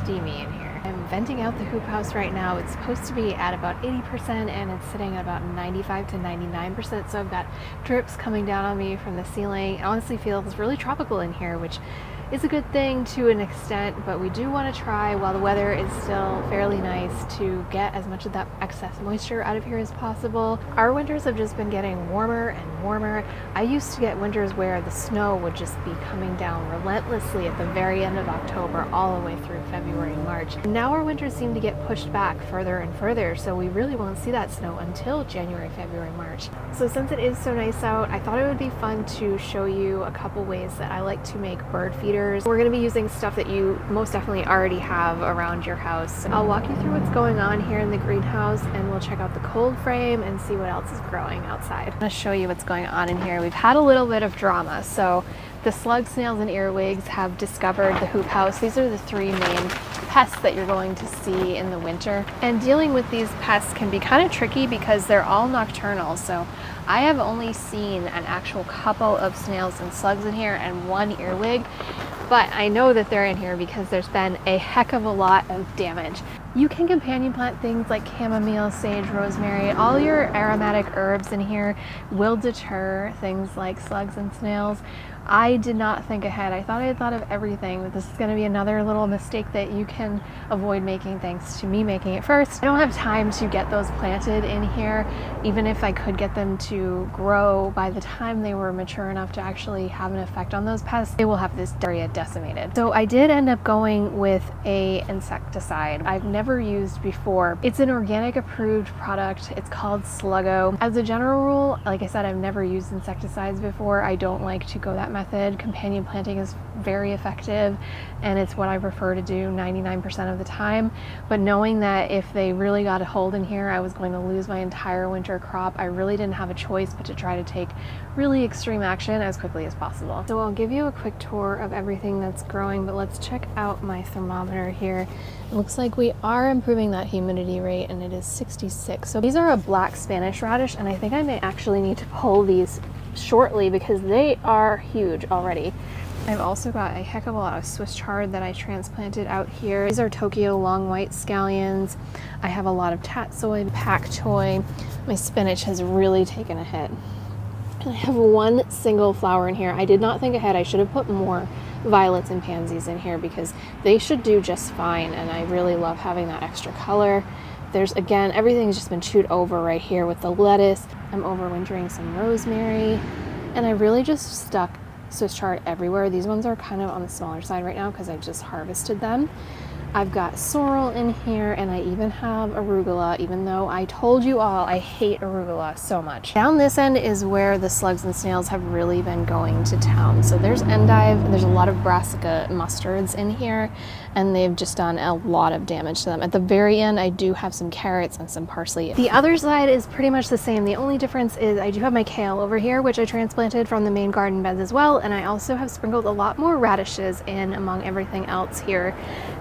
steamy in here. I'm venting out the hoop house right now. It's supposed to be at about 80% and it's sitting at about 95 to 99%. So I've got drips coming down on me from the ceiling. It honestly feels really tropical in here, which is a good thing to an extent, but we do want to try, while the weather is still fairly nice, to get as much of that excess moisture out of here as possible. Our winters have just been getting warmer and warmer. I used to get winters where the snow would just be coming down relentlessly at the very end of October all the way through February and March. And now our winters seem to get pushed back further and further, so we really won't see that snow until January, February, March. So since it is so nice out, I thought it would be fun to show you a couple ways that I like to make bird feeders. We're going to be using stuff that you most definitely already have around your house. I'll walk you through what's going on here in the greenhouse, and we'll check out the cold frame and see what else is growing outside. I'm going to show you what's going on in here. We've had a little bit of drama. So the slug snails and earwigs have discovered the hoop house. These are the three main pests that you're going to see in the winter. And dealing with these pests can be kind of tricky because they're all nocturnal. So I have only seen an actual couple of snails and slugs in here and one earwig, but I know that they're in here because there's been a heck of a lot of damage. You can companion plant things like chamomile, sage, rosemary. All your aromatic herbs in here will deter things like slugs and snails. I did not think ahead. I thought I had thought of everything, but this is going to be another little mistake that you can avoid making thanks to me making it first. I don't have time to get those planted in here. Even if I could get them to grow, by the time they were mature enough to actually have an effect on those pests, they will have this area decimated. So I did end up going with a insecticide I've never used before. It's an organic approved product. It's called Sluggo. As a general rule, like I said, I've never used insecticides before. I don't like to go that method. Companion planting is very effective and it's what I prefer to do 99% of the time. But knowing that if they really got a hold in here, I was going to lose my entire winter crop, I really didn't have a choice but to try to take really extreme action as quickly as possible. So I'll give you a quick tour of everything that's growing, but let's check out my thermometer here. It looks like we are improving that humidity rate and it is 66. So these are a black Spanish radish, and I think I may actually need to pull these shortly because they are huge already. I've also got a heck of a lot of Swiss chard that I transplanted out here. These are Tokyo long white scallions. I have a lot of tatsoi, pak choi. My spinach has really taken a hit. And I have one single flower in here. I did not think ahead. I should have put more violets and pansies in here because they should do just fine, and I really love having that extra color. There's, again, everything's just been chewed over right here with the lettuce. I'm overwintering some rosemary, and I really just stuck Swiss chard everywhere. These ones are kind of on the smaller side right now because I just harvested them. I've got sorrel in here, and I even have arugula, even though I told you all I hate arugula so much. Down this end is where the slugs and snails have really been going to town. So there's endive, and there's a lot of brassica mustards in here, and they've just done a lot of damage to them. At the very end, I do have some carrots and some parsley. The other side is pretty much the same. The only difference is I do have my kale over here, which I transplanted from the main garden beds as well, and I also have sprinkled a lot more radishes in among everything else here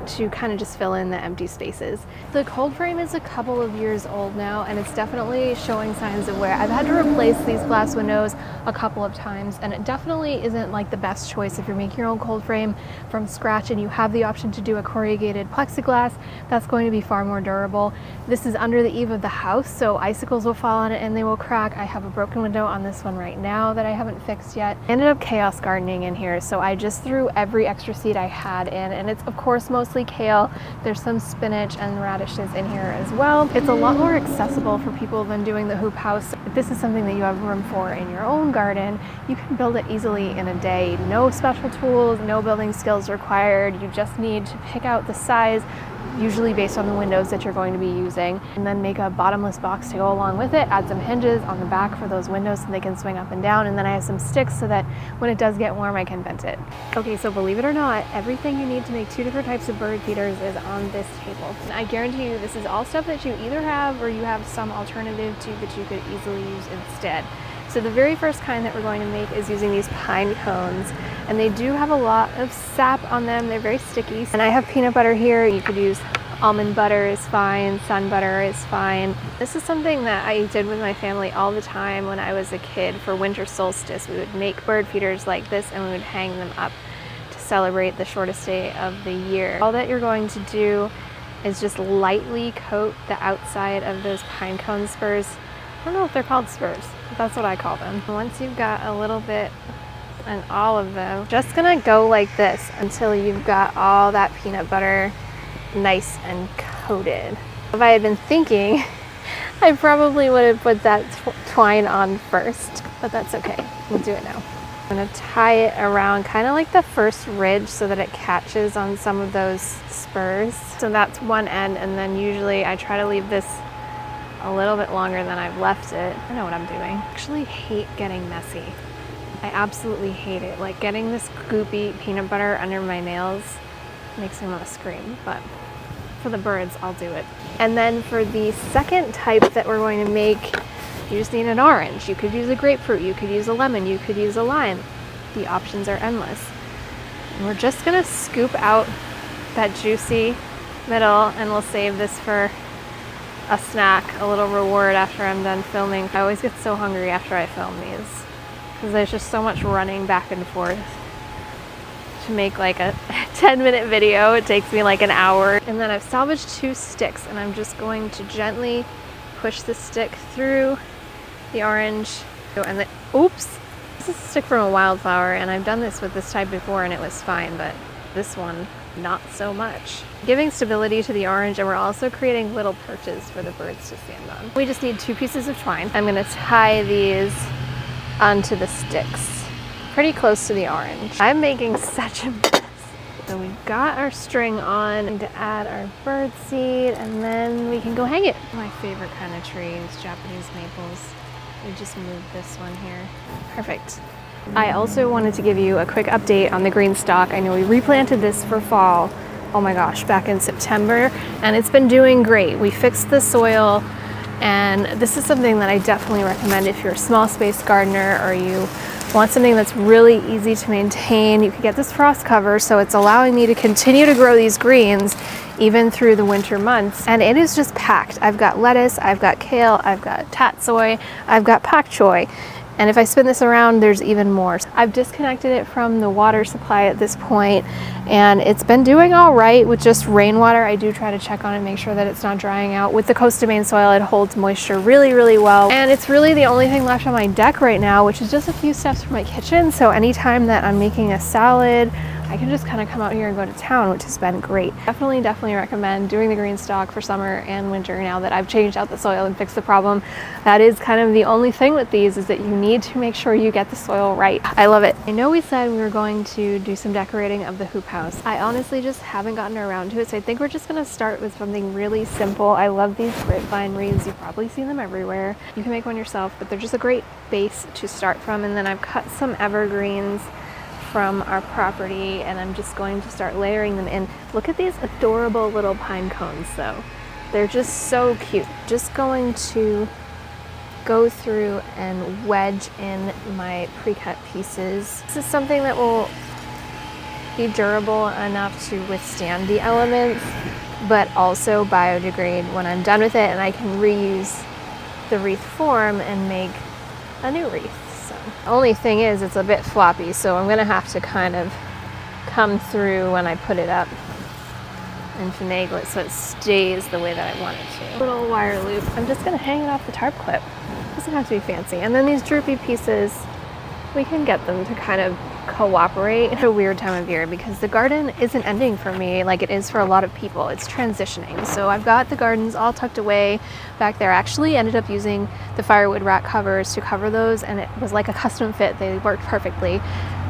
to kind of just fill in the empty spaces. The cold frame is a couple of years old now, and it's definitely showing signs of wear. I've had to replace these glass windows a couple of times, and it definitely isn't like the best choice if you're making your own cold frame from scratch and you have the option to do a corrugated plexiglass. That's going to be far more durable. This is under the eave of the house, so icicles will fall on it and they will crack. I have a broken window on this one right now that I haven't fixed yet. I ended up chaos gardening in here, so I just threw every extra seed I had in, and it's of course mostly kale. There's some spinach and radishes in here as well. It's a lot more accessible for people than doing the hoop house. If this is something that you have room for in your own garden, you can build it easily in a day. No special tools, no building skills required. You just need to pick out the size, usually based on the windows that you're going to be using, and then make a bottomless box to go along with it. Add some hinges on the back for those windows so they can swing up and down, and then I have some sticks so that when it does get warm I can vent it. Okay, so believe it or not, everything you need to make 2 different types of bird feeders is on this table. And I guarantee you this is all stuff that you either have or you have some alternative to that you could easily use instead. So the very first kind that we're going to make is using these pine cones, and they do have a lot of sap on them. They're very sticky. And I have peanut butter here. You could use almond butter is fine, sun butter is fine. This is something that I did with my family all the time when I was a kid. For winter solstice, we would make bird feeders like this and we would hang them up to celebrate the shortest day of the year. All that you're going to do is just lightly coat the outside of those pine cone spurs. I don't know if they're called spurs, but that's what I call them. Once you've got a little bit and all of them, just gonna go like this until you've got all that peanut butter nice and coated. If I had been thinking, I probably would have put that twine on first, but that's okay. We'll do it now. I'm gonna tie it around kind of like the first ridge so that it catches on some of those spurs. So that's one end, and then usually I try to leave this a little bit longer than I've left it. I know what I'm doing. I actually hate getting messy. I absolutely hate it. Like getting this goopy peanut butter under my nails makes me want to scream, but for the birds, I'll do it. And then for the second type that we're going to make, you just need an orange. You could use a grapefruit, you could use a lemon, you could use a lime. The options are endless. And we're just gonna scoop out that juicy middle, and we'll save this for a snack, a little reward after I'm done filming. I always get so hungry after I film these because there's just so much running back and forth. To make like a 10-minute video, it takes me like an hour. And then I've salvaged 2 sticks, and I'm just going to gently push the stick through the orange. And then, oops, this is a stick from a wildflower, and I've done this with this type before and it was fine, but this one, not so much. Giving stability to the orange, and we're also creating little perches for the birds to stand on. We just need 2 pieces of twine. I'm gonna tie these onto the sticks, pretty close to the orange. I'm making such a mess. So we've got our string on. Need to add our bird seed, and then we can go hang it. My favorite kind of tree is Japanese maples. We just moved this one here. Perfect. I also wanted to give you a quick update on the green stalk. I know we replanted this for fall, oh my gosh, back in September, and it's been doing great. We fixed the soil, and this is something that I definitely recommend if you're a small space gardener or you want something that's really easy to maintain. You can get this frost cover, so it's allowing me to continue to grow these greens even through the winter months, and it is just packed. I've got lettuce, I've got kale, I've got tatsoi, I've got pak choi. And if I spin this around, there's even more. I've disconnected it from the water supply at this point, and it's been doing all right with just rainwater. I do try to check on it, make sure that it's not drying out. With the Coast Domain soil, it holds moisture really, really well. And it's really the only thing left on my deck right now, which is just a few steps from my kitchen. So anytime that I'm making a salad, I can just kind of come out here and go to town, which has been great. Definitely recommend doing the green stalk for summer and winter now that I've changed out the soil and fixed the problem. That is kind of the only thing with these, is that you need to make sure you get the soil right. I love it. I know we said we were going to do some decorating of the hoop house. I honestly just haven't gotten around to it, so I think we're just gonna start with something really simple. I love these grapevine wreaths. You've probably seen them everywhere. You can make one yourself, but they're just a great base to start from. And then I've cut some evergreens from our property, and I'm just going to start layering them in. Look at these adorable little pine cones though. They're just so cute. Just going to go through and wedge in my pre-cut pieces. This is something that will be durable enough to withstand the elements, but also biodegrade when I'm done with it, and I can reuse the wreath form and make a new wreath. The only thing is it's a bit floppy, so I'm gonna have to kind of come through when I put it up and finagle it so it stays the way that I want it to. Little wire loop. I'm just gonna hang it off the tarp clip. Doesn't have to be fancy. And then these droopy pieces, we can get them to kind of cooperate. It's a weird time of year because the garden isn't ending for me like it is for a lot of people. It's transitioning. So I've got the gardens all tucked away back there. I actually ended up using the firewood rack covers to cover those, and it was like a custom fit. They worked perfectly.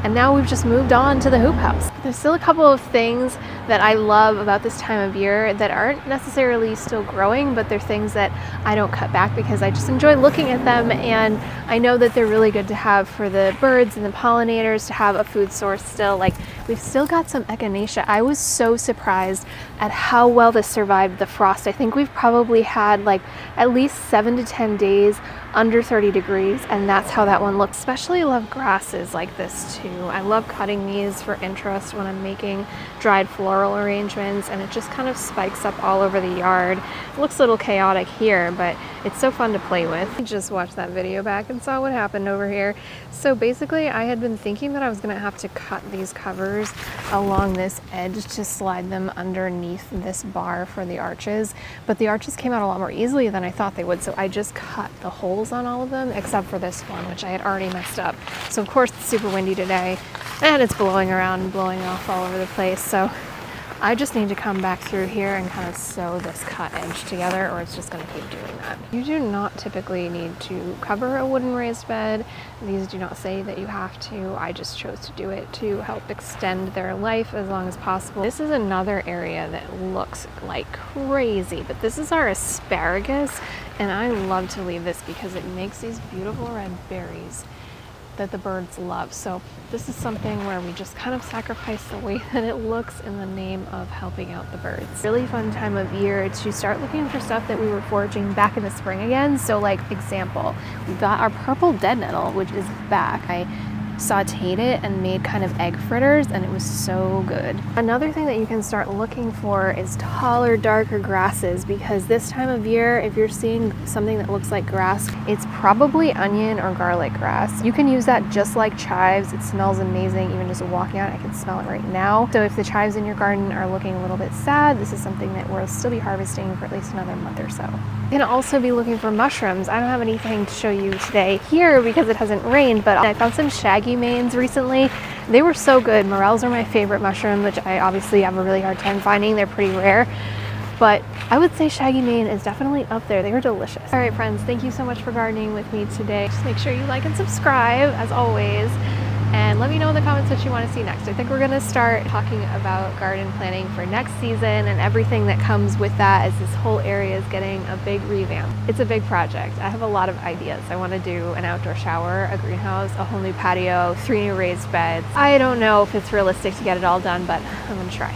And now we've just moved on to the hoop house. There's still a couple of things that I love about this time of year that aren't necessarily still growing, but they're things that I don't cut back because I just enjoy looking at them, and I know that they're really good to have for the birds and the pollinators to have a food source still. Like, we've still got some echinacea. I was so surprised at how well this survived the frost. I think we've probably had like at least 7 to 10 days under 30 degrees, and that's how that one looks. Especially love grasses like this too. I love cutting these for interest when I'm making dried floral arrangements, and it just kind of spikes up all over the yard. It looks a little chaotic here, but it's so fun to play with. I just watched that video back and saw what happened over here. So basically I had been thinking that I was gonna have to cut these covers along this edge to slide them underneath this bar for the arches, but the arches came out a lot more easily than I thought they would, so I just cut the holes on all of them except for this one, which I had already messed up. So of course it's super windy today and it's blowing around and blowing off all over the place, so I just need to come back through here and kind of sew this cut edge together, or it's just going to keep doing that. You do not typically need to cover a wooden raised bed. These do not say that you have to. I just chose to do it to help extend their life as long as possible. This is another area that looks like crazy, but this is our asparagus, and I love to leave this because it makes these beautiful red berries that the birds love. So this is something where we just kind of sacrifice the way that it looks in the name of helping out the birds. Really fun time of year to start looking for stuff that we were foraging back in the spring again. So like example, we got our purple dead nettle, which is back. I sauteed it and made kind of egg fritters, and it was so good. Another thing that you can start looking for is taller, darker grasses, because this time of year, if you're seeing something that looks like grass, it's probably onion or garlic grass. You can use that just like chives. It smells amazing. Even just walking out, I can smell it right now. So if the chives in your garden are looking a little bit sad, this is something that we'll still be harvesting for at least another month or so. You can also be looking for mushrooms. I don't have anything to show you today here because it hasn't rained, but I found some shaggy manes recently. They were so good. Morels are my favorite mushroom, which I obviously have a really hard time finding. They're pretty rare, but I would say shaggy mane is definitely up there. They were delicious. All right, friends, thank you so much for gardening with me today. Just make sure you like and subscribe as always, and let me know in the comments what you want to see next. I think we're gonna start talking about garden planning for next season and everything that comes with that, as this whole area is getting a big revamp. It's a big project. I have a lot of ideas. I want to do an outdoor shower, a greenhouse, a whole new patio, 3 new raised beds. I don't know if it's realistic to get it all done, but I'm gonna try.